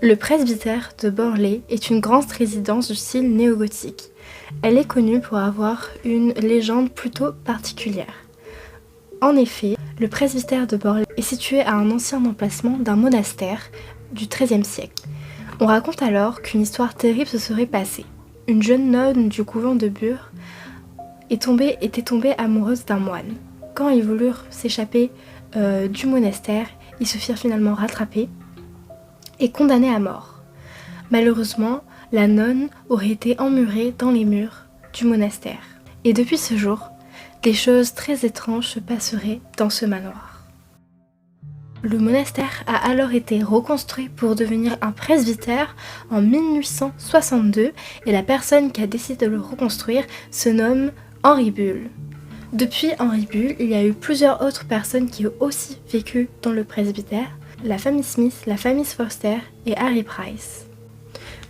Le presbytère de Borlée est une grande résidence du style néo-gothique. Elle est connue pour avoir une légende plutôt particulière. En effet, le presbytère de Borlée est situé à un ancien emplacement d'un monastère du XIIIe siècle. On raconte alors qu'une histoire terrible se serait passée. Une jeune nonne du couvent de Bure était tombée amoureuse d'un moine. Quand ils voulurent s'échapper du monastère, ils se firent finalement rattraper et condamnée à mort. Malheureusement, la nonne aurait été emmurée dans les murs du monastère. Et depuis ce jour, des choses très étranges se passeraient dans ce manoir. Le monastère a alors été reconstruit pour devenir un presbytère en 1862 et la personne qui a décidé de le reconstruire se nomme Henri Bull. Depuis Henri Bull, il y a eu plusieurs autres personnes qui ont aussi vécu dans le presbytère, la famille Smith, la famille Foster et Harry Price.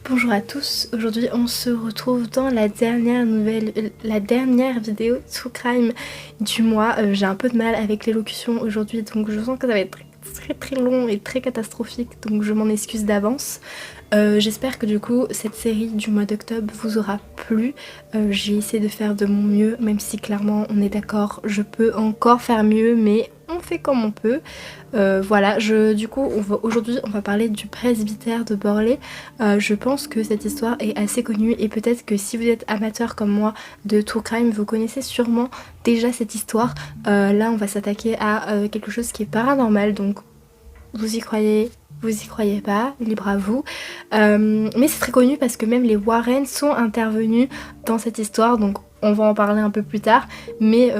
Bonjour à tous, aujourd'hui on se retrouve dans la dernière vidéo True Crime du mois. J'ai un peu de mal avec l'élocution aujourd'hui, donc je sens que ça va être très long et très catastrophique, donc je m'en excuse d'avance. J'espère que du coup cette série du mois d'octobre vous aura plu. J'ai essayé de faire de mon mieux, même si clairement on est d'accord, je peux encore faire mieux, mais on fait comme on peut. Voilà, du coup aujourd'hui on va parler du presbytère de Borlée. Je pense que cette histoire est assez connue et peut-être que si vous êtes amateur comme moi de True Crime, vous connaissez sûrement déjà cette histoire. Là on va s'attaquer à quelque chose qui est paranormal, donc vous y croyez pas, libre à vous. Mais c'est très connu parce que même les Warren sont intervenus dans cette histoire, donc on va en parler un peu plus tard. Mais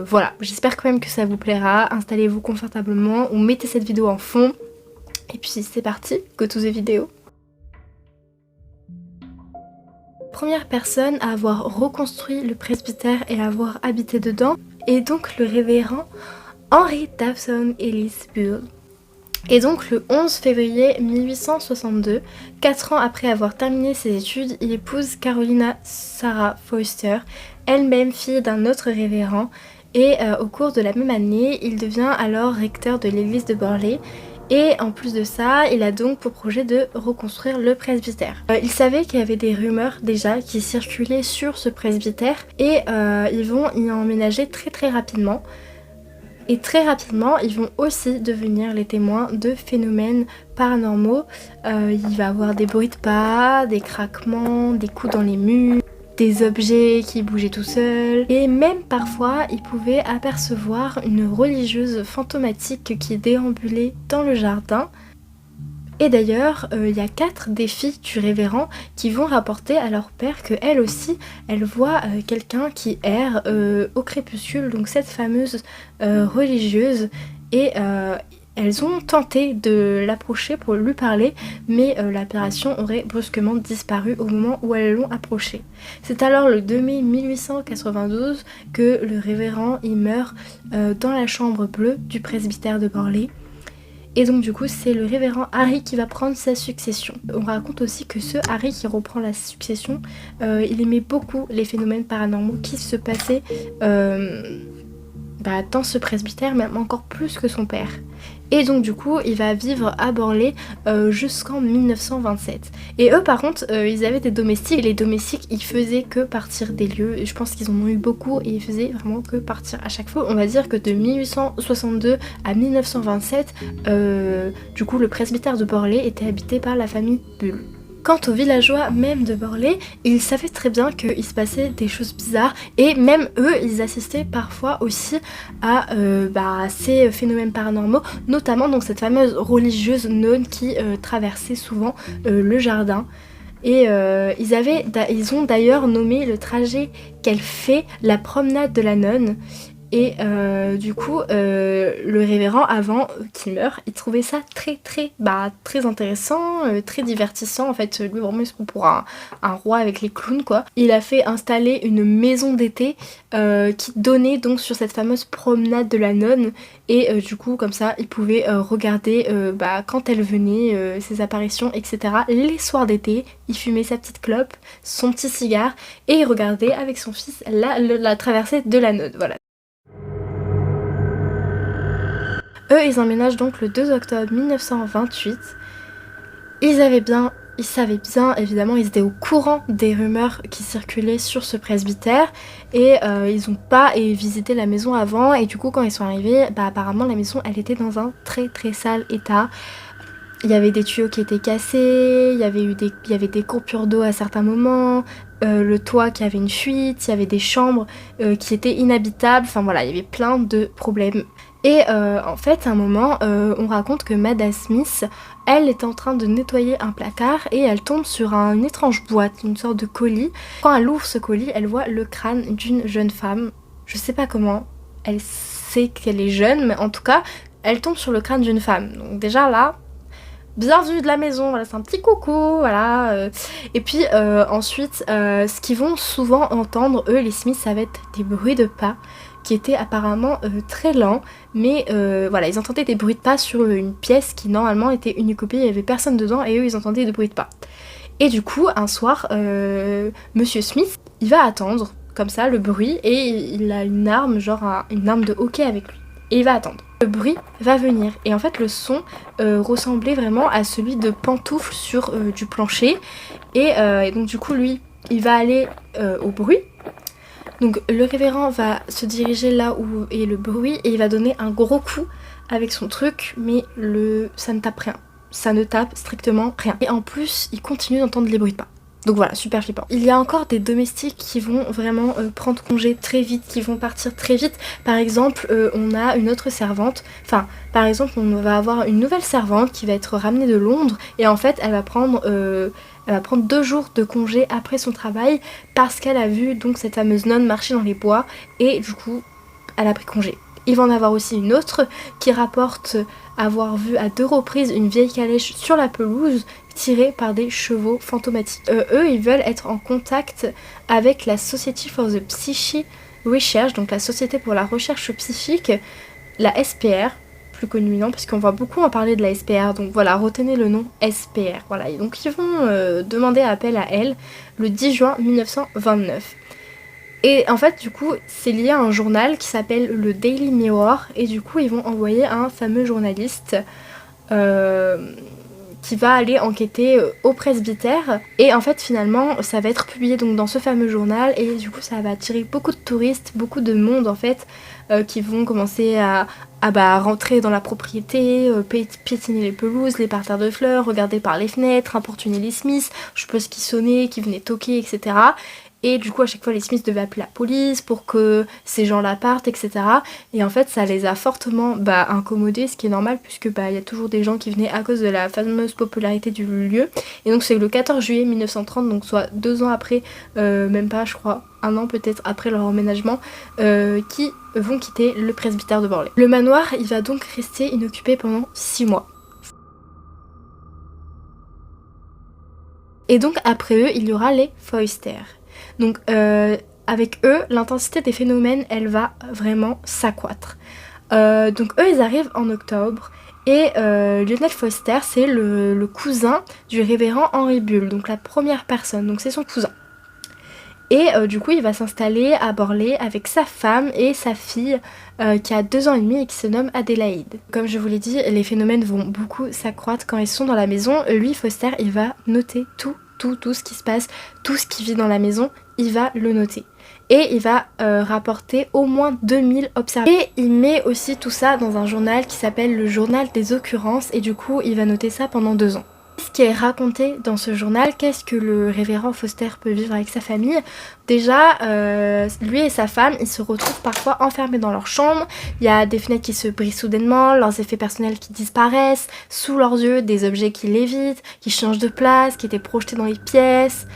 voilà, j'espère quand même que ça vous plaira. Installez-vous confortablement ou mettez cette vidéo en fond. Et puis c'est parti, go to the vidéo. Première personne à avoir reconstruit le presbytère et à avoir habité dedans est donc le révérend Henry Dawson Ellis Bull. Et donc le 11 février 1862, 4 ans après avoir terminé ses études, il épouse Carolina Sarah Foster, elle-même fille d'un autre révérend, et au cours de la même année, il devient alors recteur de l'église de Borlée. Et en plus de ça, il a donc pour projet de reconstruire le presbytère. Il savait qu'il y avait des rumeurs déjà qui circulaient sur ce presbytère et ils vont y emménager très rapidement. Et très rapidement, ils vont aussi devenir les témoins de phénomènes paranormaux. Il va y avoir des bruits de pas, des craquements, des coups dans les murs, des objets qui bougeaient tout seuls. Et même parfois, ils pouvaient apercevoir une religieuse fantomatique qui déambulait dans le jardin. Et d'ailleurs, il y a 4 des filles du révérend qui vont rapporter à leur père que elles aussi, elles voient quelqu'un qui erre au crépuscule, donc cette fameuse religieuse, et elles ont tenté de l'approcher pour lui parler, mais l'apparition aurait brusquement disparu au moment où elles l'ont approché. C'est alors le 2 mai 1892 que le révérend y meurt dans la chambre bleue du presbytère de Borlée. Et donc du coup c'est le révérend Harry qui va prendre sa succession. On raconte aussi que ce Harry qui reprend la succession, il aimait beaucoup les phénomènes paranormaux qui se passaient dans ce presbytère, même encore plus que son père. Et donc du coup il va vivre à Borlée jusqu'en 1927. Et eux par contre ils avaient des domestiques, et les domestiques ils faisaient que partir des lieux, et je pense qu'ils en ont eu beaucoup et ils faisaient vraiment que partir à chaque fois. On va dire que de 1862 à 1927 du coup le presbytère de Borlée était habité par la famille Bull. Quant aux villageois même de Borlée, ils savaient très bien qu'il se passait des choses bizarres et même eux, ils assistaient parfois aussi à ces phénomènes paranormaux, notamment donc cette fameuse religieuse nonne qui traversait souvent le jardin. Et ils ont d'ailleurs nommé le trajet qu'elle fait la promenade de la nonne. Et du coup, le révérend, avant qu'il meure, il trouvait ça très intéressant, très divertissant. En fait, lui vraiment il se prend pour un roi avec les clowns quoi. Il a fait installer une maison d'été qui donnait donc sur cette fameuse promenade de la nonne. Et du coup, comme ça, il pouvait regarder quand elle venait, ses apparitions, etc. Les soirs d'été, il fumait sa petite clope, son petit cigare, et il regardait avec son fils la traversée de la nonne. Voilà. Eux, ils emménagent donc le 2 octobre 1928 Ils savaient bien, évidemment, ils étaient au courant des rumeurs qui circulaient sur ce presbytère et ils n'ont pas visité la maison avant et du coup quand ils sont arrivés, apparemment la maison elle était dans un très très sale état. Il y avait des tuyaux qui étaient cassés, il y avait des coupures d'eau à certains moments, le toit qui avait une fuite, il y avait des chambres qui étaient inhabitables, enfin voilà, il y avait plein de problèmes. Et en fait, à un moment, on raconte que Mada Smith, elle est en train de nettoyer un placard et elle tombe sur une étrange boîte, une sorte de colis. Quand elle ouvre ce colis, elle voit le crâne d'une jeune femme. Je sais pas comment elle sait qu'elle est jeune, mais en tout cas, elle tombe sur le crâne d'une femme. Donc déjà là, bienvenue de la maison, voilà, c'est un petit coucou, voilà. Et puis ensuite, ce qu'ils vont souvent entendre, eux, les Smiths, ça va être des bruits de pas qui étaient apparemment très lents, mais voilà, ils entendaient des bruits de pas sur une pièce qui normalement était une copie, il y avait personne dedans et eux ils entendaient des bruits de pas. Et du coup, un soir, Monsieur Smith, il va attendre comme ça le bruit et il a une arme, genre une arme de hockey avec lui. Et il va attendre. Le bruit va venir et en fait le son ressemblait vraiment à celui de pantoufles sur du plancher et donc du coup lui il va aller au bruit. Donc le révérend va se diriger là où est le bruit et il va donner un gros coup avec son truc, mais ça ne tape rien. Ça ne tape strictement rien. Et en plus, il continue d'entendre les bruits de pas. Donc voilà, super flippant. Il y a encore des domestiques qui vont vraiment prendre congé très vite, qui vont partir très vite. Par exemple, on a une autre servante. Enfin, par exemple, on va avoir une nouvelle servante qui va être ramenée de Londres. Et en fait, elle va prendre 2 jours de congé après son travail parce qu'elle a vu donc cette fameuse nonne marcher dans les bois. Et du coup, elle a pris congé. Il va en avoir aussi une autre qui rapporte avoir vu à 2 reprises une vieille calèche sur la pelouse tirée par des chevaux fantomatiques. Eux, ils veulent être en contact avec la Society for the Psychic Research, donc la Société pour la recherche psychique, la SPR, plus connue non, parce qu'on va beaucoup en parler de la SPR, donc voilà, retenez le nom SPR. Voilà, et donc ils vont demander appel à elle le 10 juin 1929. Et en fait, du coup, c'est lié à un journal qui s'appelle le Daily Mirror. Et du coup, ils vont envoyer un fameux journaliste qui va aller enquêter au presbytère. Et en fait, finalement, ça va être publié donc dans ce fameux journal. Et du coup, ça va attirer beaucoup de touristes, beaucoup de monde en fait, qui vont commencer à rentrer dans la propriété, piétiner les pelouses, les parterres de fleurs, regarder par les fenêtres, importuner les Smiths, je suppose qu'ils sonnaient, qu'ils venaient toquer, etc. Et du coup à chaque fois les Smiths devaient appeler la police pour que ces gens-là partent, etc. Et en fait ça les a fortement incommodés, ce qui est normal puisque il y a toujours des gens qui venaient à cause de la fameuse popularité du lieu. Et donc c'est le 14 juillet 1930, donc soit 2 ans après, même pas je crois, 1 an peut-être après leur emménagement, qui vont quitter le presbytère de Borley. Le manoir il va donc rester inoccupé pendant 6 mois. Et donc après eux il y aura les Foyster. Donc avec eux, l'intensité des phénomènes, elle va vraiment s'accroître. Donc eux, ils arrivent en octobre et Lionel Foster, c'est le cousin du révérend Henry Bull, donc la première personne, donc c'est son cousin. Et du coup, il va s'installer à Borley avec sa femme et sa fille qui a 2 ans et demi et qui se nomme Adélaïde. Comme je vous l'ai dit, les phénomènes vont beaucoup s'accroître quand ils sont dans la maison. Lui, Foster, il va noter tout ce qui se passe, tout ce qui vit dans la maison, il va le noter. Et il va rapporter au moins 2000 observations. Et il met aussi tout ça dans un journal qui s'appelle le journal des occurrences et du coup il va noter ça pendant 2 ans. Ce qui est raconté dans ce journal, qu'est-ce que le révérend Foster peut vivre avec sa famille. Déjà, lui et sa femme, ils se retrouvent parfois enfermés dans leur chambre. Il y a des fenêtres qui se brisent soudainement, leurs effets personnels qui disparaissent, sous leurs yeux, des objets qui lévitent, qui changent de place, qui étaient projetés dans les pièces,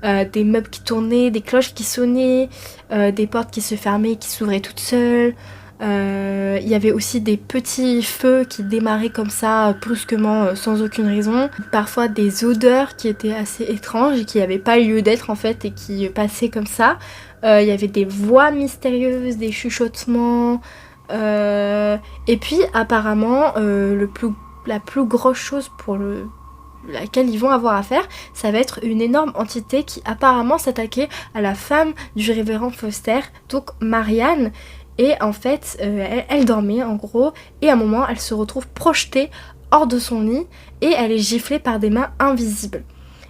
des meubles qui tournaient, des cloches qui sonnaient, des portes qui se fermaient et qui s'ouvraient toutes seules. Il y avait aussi des petits feux qui démarraient comme ça brusquement sans aucune raison. Parfois des odeurs qui étaient assez étranges et qui n'avaient pas lieu d'être en fait et qui passaient comme ça. Il y avait des voix mystérieuses, des chuchotements. Et puis apparemment la plus grosse chose pour laquelle ils vont avoir affaire, ça va être une énorme entité qui apparemment s'attaquait à la femme du révérend Foster, donc Marianne. Et en fait, elle dormait en gros, et à un moment, elle se retrouve projetée hors de son lit et elle est giflée par des mains invisibles.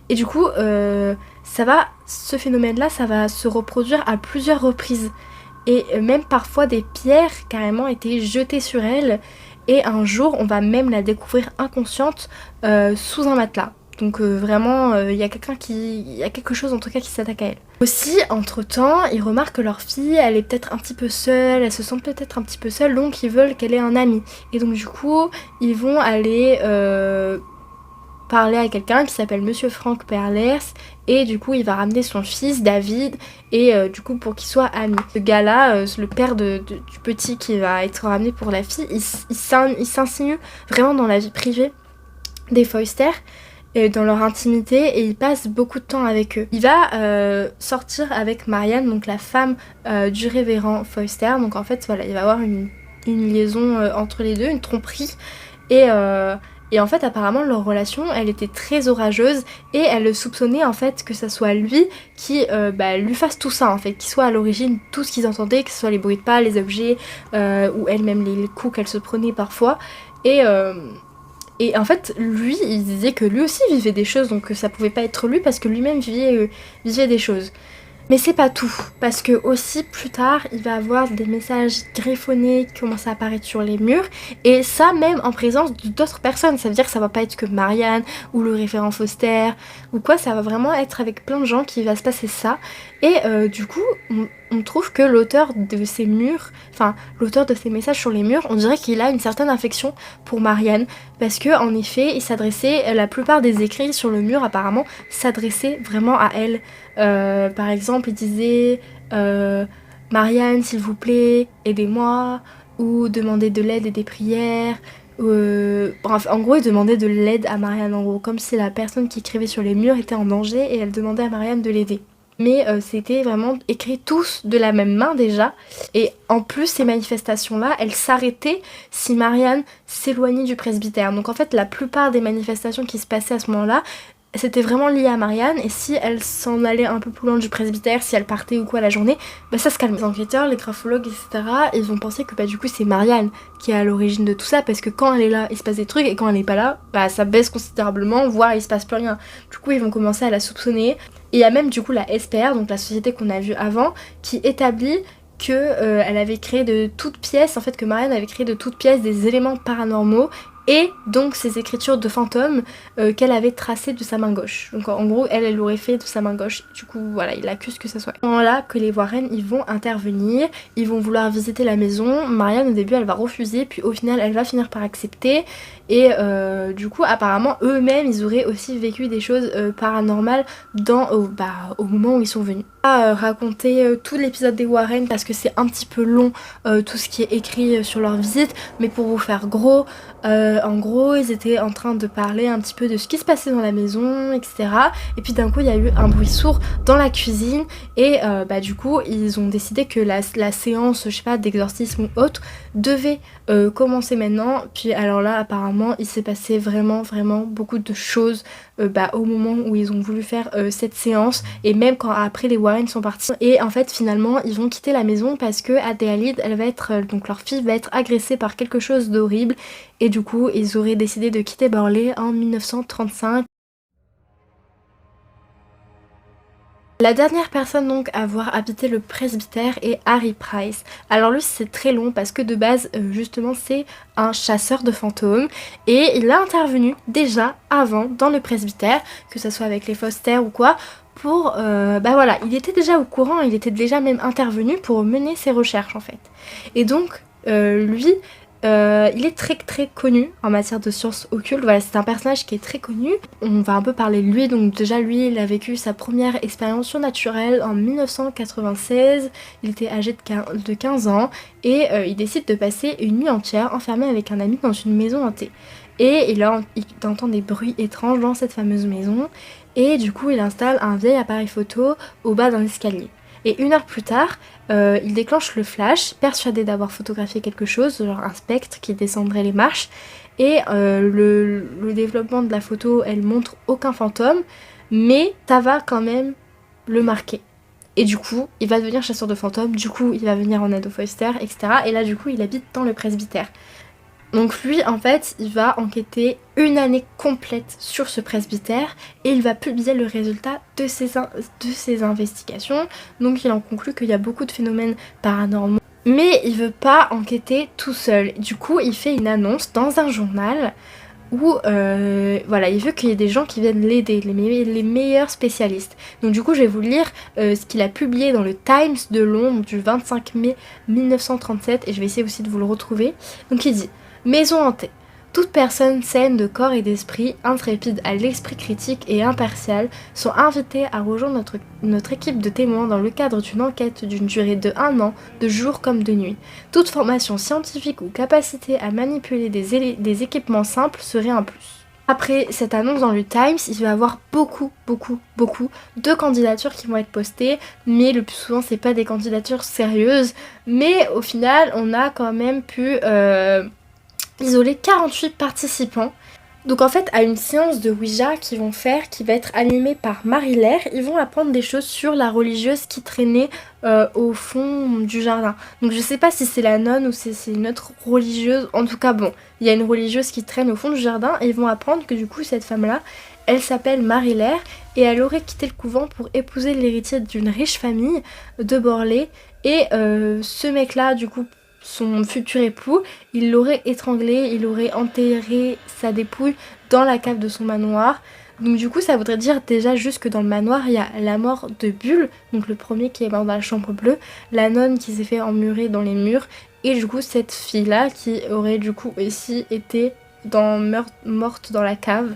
Et du coup, ce phénomène-là, ça va se reproduire à plusieurs reprises. Et même parfois des pierres carrément étaient jetées sur elle. Et un jour, on va même la découvrir inconsciente sous un matelas. Donc vraiment, il y a quelque chose en tout cas qui s'attaque à elle. Aussi, entre-temps, ils remarquent que leur fille, elle est peut-être un petit peu seule, elle se sent peut-être un petit peu seule, donc ils veulent qu'elle ait un ami. Et donc du coup, ils vont aller parler à quelqu'un qui s'appelle Monsieur Frank Perlers, et du coup il va ramener son fils David, et du coup pour qu'ils soient amis. Ce gars-là, le père du petit qui va être ramené pour la fille, il s'insinue vraiment dans la vie privée des Foyster, dans leur intimité, et il passe beaucoup de temps avec eux. Il va sortir avec Marianne, donc la femme du révérend Foyster, donc en fait voilà, il va y avoir une liaison entre les deux, une tromperie, et en fait apparemment leur relation elle était très orageuse, et elle le soupçonnait en fait que ça soit lui qui lui fasse tout ça en fait, qui soit à l'origine de tout ce qu'ils entendaient, que ce soit les bruits de pas, les objets, ou elle-même les coups qu'elle se prenait parfois, et en fait, lui, il disait que lui aussi vivait des choses, donc ça pouvait pas être lui parce que lui-même vivait des choses. Mais c'est pas tout, parce que aussi plus tard, il va avoir des messages griffonnés qui commencent à apparaître sur les murs, et ça même en présence d'autres personnes. Ça veut dire que ça va pas être que Marianne ou le référent Foster ou quoi, ça va vraiment être avec plein de gens qu'il va se passer ça. Et du coup, on trouve que l'auteur de ces murs, enfin l'auteur de ces messages sur les murs, on dirait qu'il a une certaine affection pour Marianne, parce que en effet, il s'adressait, la plupart des écrits sur le mur apparemment s'adressaient vraiment à elle. Par exemple, il disait Marianne, s'il vous plaît, aidez-moi, ou demandez de l'aide et des prières. Bref, en gros, il demandait de l'aide à Marianne, en gros, comme si la personne qui écrivait sur les murs était en danger et elle demandait à Marianne de l'aider. Mais c'était vraiment écrit tous de la même main déjà. Et en plus, ces manifestations-là, elles s'arrêtaient si Marianne s'éloignait du presbytère. Donc en fait, la plupart des manifestations qui se passaient à ce moment-là, c'était vraiment lié à Marianne, et si elle s'en allait un peu plus loin du presbytère, si elle partait ou quoi la journée, ça se calmait. Les enquêteurs, les graphologues, etc., ils ont pensé que du coup c'est Marianne qui est à l'origine de tout ça, parce que quand elle est là, il se passe des trucs, et quand elle est pas là, ça baisse considérablement, voire il se passe plus rien. Du coup, ils vont commencer à la soupçonner. Et il y a même du coup la SPR, donc la société qu'on a vue avant, qui établit que elle avait créé de toutes pièces, en fait que Marianne avait créé de toutes pièces des éléments paranormaux, et donc ces écritures de fantômes qu'elle avait tracées de sa main gauche. Donc en gros, elle aurait fait de sa main gauche. Du coup, voilà, il accuse que ça soit. À ce moment-là que les Warren, ils vont intervenir, ils vont vouloir visiter la maison. Marianne, au début, elle va refuser, puis au final, elle va finir par accepter. Et du coup, apparemment, eux-mêmes, ils auraient aussi vécu des choses paranormales au moment où ils sont venus. Raconter tout l'épisode des Warren parce que c'est un petit peu long, tout ce qui est écrit sur leur visite, mais pour vous faire gros, en gros ils étaient en train de parler un petit peu de ce qui se passait dans la maison, etc. Et puis d'un coup il y a eu un bruit sourd dans la cuisine, et du coup ils ont décidé que la séance, je sais pas, d'exorcisme ou autre devait commencer maintenant. Puis alors là apparemment il s'est passé vraiment beaucoup de choses au moment où ils ont voulu faire cette séance, et même quand après les Warren sont partis. Et en fait finalement ils vont quitter la maison parce que Adélaïde, elle va être donc leur fille va être agressée par quelque chose d'horrible, et du coup ils auraient décidé de quitter Burley en 1935. La dernière personne donc à avoir habité le presbytère est Harry Price. Alors lui c'est très long parce que de base justement c'est un chasseur de fantômes, et il a intervenu déjà avant dans le presbytère, que ce soit avec les Foster ou quoi, pour il était déjà au courant, il était déjà même intervenu pour mener ses recherches en fait. Et donc lui il est très connu en matière de sciences occultes. Voilà, c'est un personnage qui est très connu. On va un peu parler de lui. Donc déjà lui, il a vécu sa première expérience surnaturelle en 1996. Il était âgé de 15 ans, et il décide de passer une nuit entière enfermé avec un ami dans une maison hantée. Et il entend des bruits étranges dans cette fameuse maison, et du coup il installe un vieil appareil photo au bas d'un escalier. Et 1 heure plus tard, il déclenche le flash, persuadé d'avoir photographié quelque chose, genre un spectre qui descendrait les marches. Et le développement de la photo, elle montre aucun fantôme, mais ça va quand même le marquer. Et du coup, il va devenir chasseur de fantômes, du coup il va venir en aide aux Foster, etc. Et là du coup, il habite dans le presbytère. Donc lui en fait il va enquêter une année complète sur ce presbytère et il va publier le résultat de ses investigations. Donc il en conclut qu'il y a beaucoup de phénomènes paranormaux. Mais il veut pas enquêter tout seul. Du coup il fait une annonce dans un journal où voilà, il veut qu'il y ait des gens qui viennent l'aider, les meilleurs spécialistes. Donc du coup je vais vous lire ce qu'il a publié dans le Times de Londres du 25 mai 1937 et je vais essayer aussi de vous le retrouver. Donc il dit: Maison hantée. Toute personne saine de corps et d'esprit, intrépide à l'esprit critique et impartial, sont invitées à rejoindre notre équipe de témoins dans le cadre d'une enquête d'une durée de 1 an, de jour comme de nuit. Toute formation scientifique ou capacité à manipuler des équipements simples serait un plus. Après cette annonce dans le Times, il va y avoir beaucoup de candidatures qui vont être postées, mais le plus souvent c'est pas des candidatures sérieuses, mais au final on a quand même pu isoler 48 participants. Donc en fait à une séance de Ouija qu'ils vont faire, qui va être animée par Marie Lair, ils vont apprendre des choses sur la religieuse qui traînait au fond du jardin. Donc je sais pas si c'est la nonne ou si c'est une autre religieuse, en tout cas bon, il y a une religieuse qui traîne au fond du jardin et ils vont apprendre que du coup cette femme là, elle s'appelle Marie Lair et elle aurait quitté le couvent pour épouser l'héritier d'une riche famille de Borlée et ce mec là du coup, son futur époux, il l'aurait étranglé, il aurait enterré sa dépouille dans la cave de son manoir. Donc du coup ça voudrait dire déjà juste que dans le manoir il y a la mort de Bulle, donc le premier qui est mort dans la chambre bleue, la nonne qui s'est fait emmurer dans les murs, et du coup cette fille là qui aurait du coup aussi été morte dans la cave.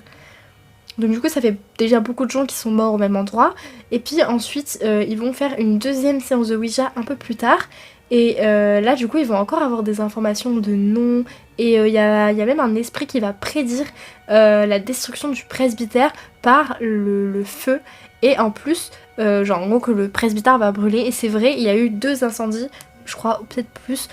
Donc du coup ça fait déjà beaucoup de gens qui sont morts au même endroit. Et puis ensuite ils vont faire une deuxième séance de Ouija un peu plus tard. Et là du coup ils vont encore avoir des informations de noms. Et il y a même un esprit qui va prédire la destruction du presbytère par le feu. Et en plus, genre en gros que le presbytère va brûler. Et c'est vrai, il y a eu 2 incendies, je crois, ou peut-être plus,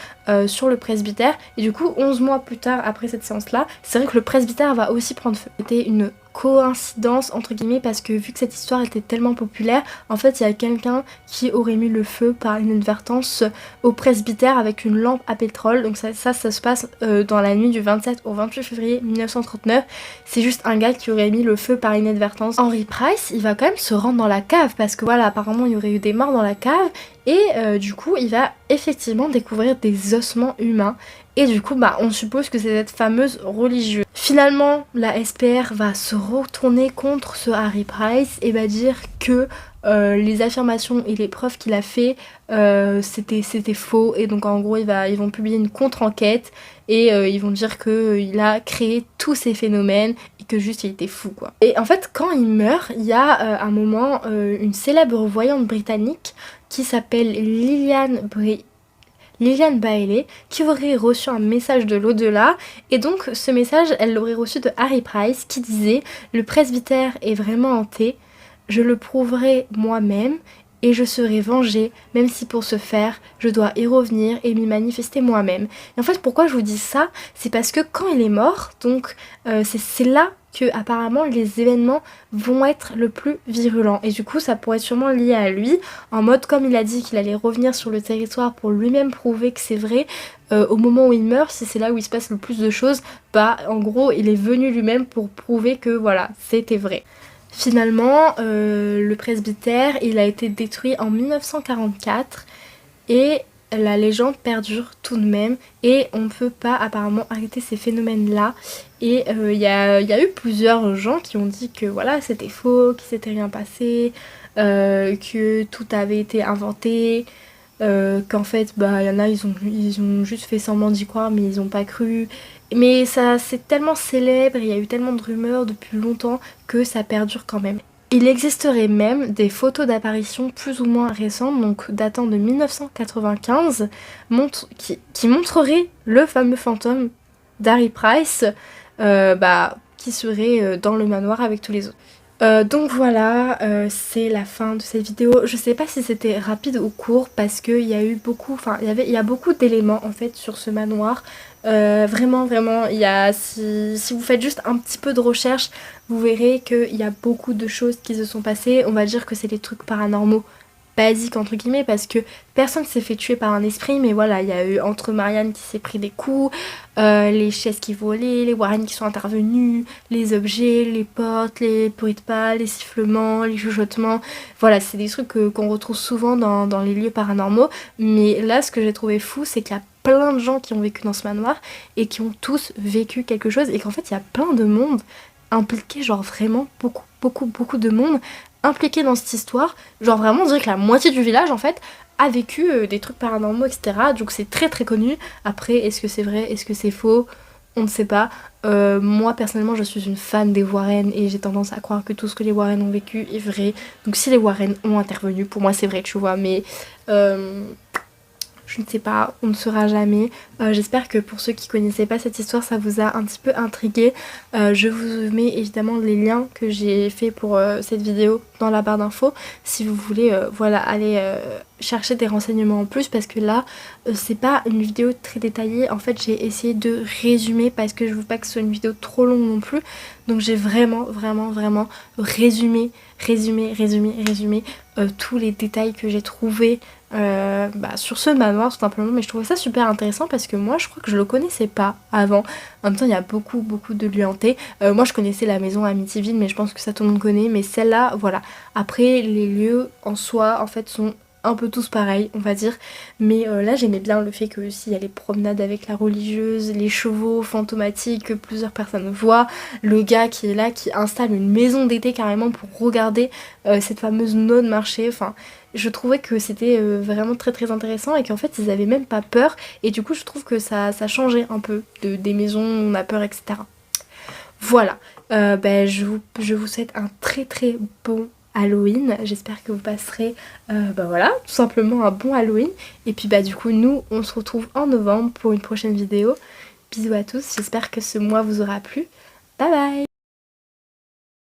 sur le presbytère. Et du coup, 11 mois plus tard, après cette séance-là, c'est vrai que le presbytère va aussi prendre feu. C'était une coïncidence, entre guillemets, parce que vu que cette histoire était tellement populaire, en fait, il y a quelqu'un qui aurait mis le feu par inadvertance au presbytère avec une lampe à pétrole. Donc ça se passe dans la nuit du 27 au 28 février 1939. C'est juste un gars qui aurait mis le feu par inadvertance. Henry Price, il va quand même se rendre dans la cave, parce que voilà, apparemment, il y aurait eu des morts dans la cave. Et du coup, il va effectivement découvrir des ossements humains. Et du coup, on suppose que c'est cette fameuse religieuse. Finalement, la SPR va se retourner contre ce Harry Price et va dire que les affirmations et les preuves qu'il a fait, c'était faux. Et donc en gros, ils vont publier une contre-enquête et ils vont dire qu'il a créé tous ces phénomènes et que juste il était fou quoi. Et en fait, quand il meurt, il y a un moment une célèbre voyante britannique qui s'appelle Liliane Bailey, qui aurait reçu un message de l'au-delà, et donc ce message elle l'aurait reçu de Harry Price qui disait: le presbytère est vraiment hanté, je le prouverai moi-même et je serai vengée, même si pour ce faire je dois y revenir et m'y manifester moi-même. Et en fait pourquoi je vous dis ça, c'est parce que quand il est mort, donc c'est là que apparemment les événements vont être le plus virulents, et du coup ça pourrait être sûrement lié à lui, en mode comme il a dit qu'il allait revenir sur le territoire pour lui-même prouver que c'est vrai, au moment où il meurt, si c'est là où il se passe le plus de choses, en gros il est venu lui-même pour prouver que voilà, c'était vrai. Finalement, le presbytère, il a été détruit en 1944 et la légende perdure tout de même et on ne peut pas apparemment arrêter ces phénomènes-là. Et il y a eu plusieurs gens qui ont dit que voilà, c'était faux, qu'il s'était rien passé, que tout avait été inventé, qu'en fait, il y en a, ils ont juste fait semblant d'y croire mais ils n'ont pas cru. Mais ça c'est tellement célèbre, il y a eu tellement de rumeurs depuis longtemps que ça perdure quand même. Il existerait même des photos d'apparitions plus ou moins récentes, donc datant de 1995, qui montreraient le fameux fantôme d'Harry Price, qui serait dans le manoir avec tous les autres. Donc voilà, c'est la fin de cette vidéo. Je sais pas si c'était rapide ou court parce qu'il y a eu beaucoup, il y a beaucoup d'éléments en fait sur ce manoir. Vraiment, si vous faites juste un petit peu de recherche, vous verrez qu'il y a beaucoup de choses qui se sont passées. On va dire que c'est des trucs paranormaux basique entre guillemets parce que personne s'est fait tuer par un esprit, mais voilà, il y a eu entre Marianne qui s'est pris des coups, les chaises qui volaient, les Warren qui sont intervenus, les objets, les portes, les bruits de pas, les sifflements, les chuchotements, voilà, c'est des trucs qu'on retrouve souvent dans les lieux paranormaux, mais là ce que j'ai trouvé fou c'est qu'il y a plein de gens qui ont vécu dans ce manoir et qui ont tous vécu quelque chose et qu'en fait il y a plein de monde impliqué, genre vraiment beaucoup de monde impliqué dans cette histoire, genre vraiment on dirait que la moitié du village en fait a vécu des trucs paranormaux etc, donc c'est très très connu. Après est-ce que c'est vrai, est-ce que c'est faux, on ne sait pas. Moi personnellement je suis une fan des Warren et j'ai tendance à croire que tout ce que les Warren ont vécu est vrai, donc si les Warren ont intervenu pour moi c'est vrai tu vois, mais je ne sais pas, on ne saura jamais. J'espère que pour ceux qui connaissaient pas cette histoire, ça vous a un petit peu intrigué. Je vous mets évidemment les liens que j'ai fait pour cette vidéo dans la barre d'infos. Si vous voulez voilà, aller chercher des renseignements en plus parce que là, c'est pas une vidéo très détaillée. En fait, j'ai essayé de résumer parce que je veux pas que ce soit une vidéo trop longue non plus. Donc j'ai vraiment résumé tous les détails que j'ai trouvés sur ce manoir tout simplement, mais je trouvais ça super intéressant parce que moi je crois que je le connaissais pas avant. En même temps il y a beaucoup de lieux hantés. Moi je connaissais la maison Amityville mais je pense que ça tout le monde connaît, mais celle-là voilà. Après les lieux en soi en fait sont un peu tous pareils on va dire, mais là j'aimais bien le fait que aussi il y a les promenades avec la religieuse, les chevaux fantomatiques que plusieurs personnes voient, le gars qui est là qui installe une maison d'été carrément pour regarder cette fameuse nonne marcher, enfin je trouvais que c'était vraiment très intéressant et qu'en fait ils avaient même pas peur et du coup je trouve que ça changeait un peu des maisons où on a peur etc. Voilà, je vous souhaite un très bon Halloween, j'espère que vous passerez voilà, tout simplement un bon Halloween et puis du coup nous on se retrouve en novembre pour une prochaine vidéo. Bisous à tous, j'espère que ce mois vous aura plu, bye bye.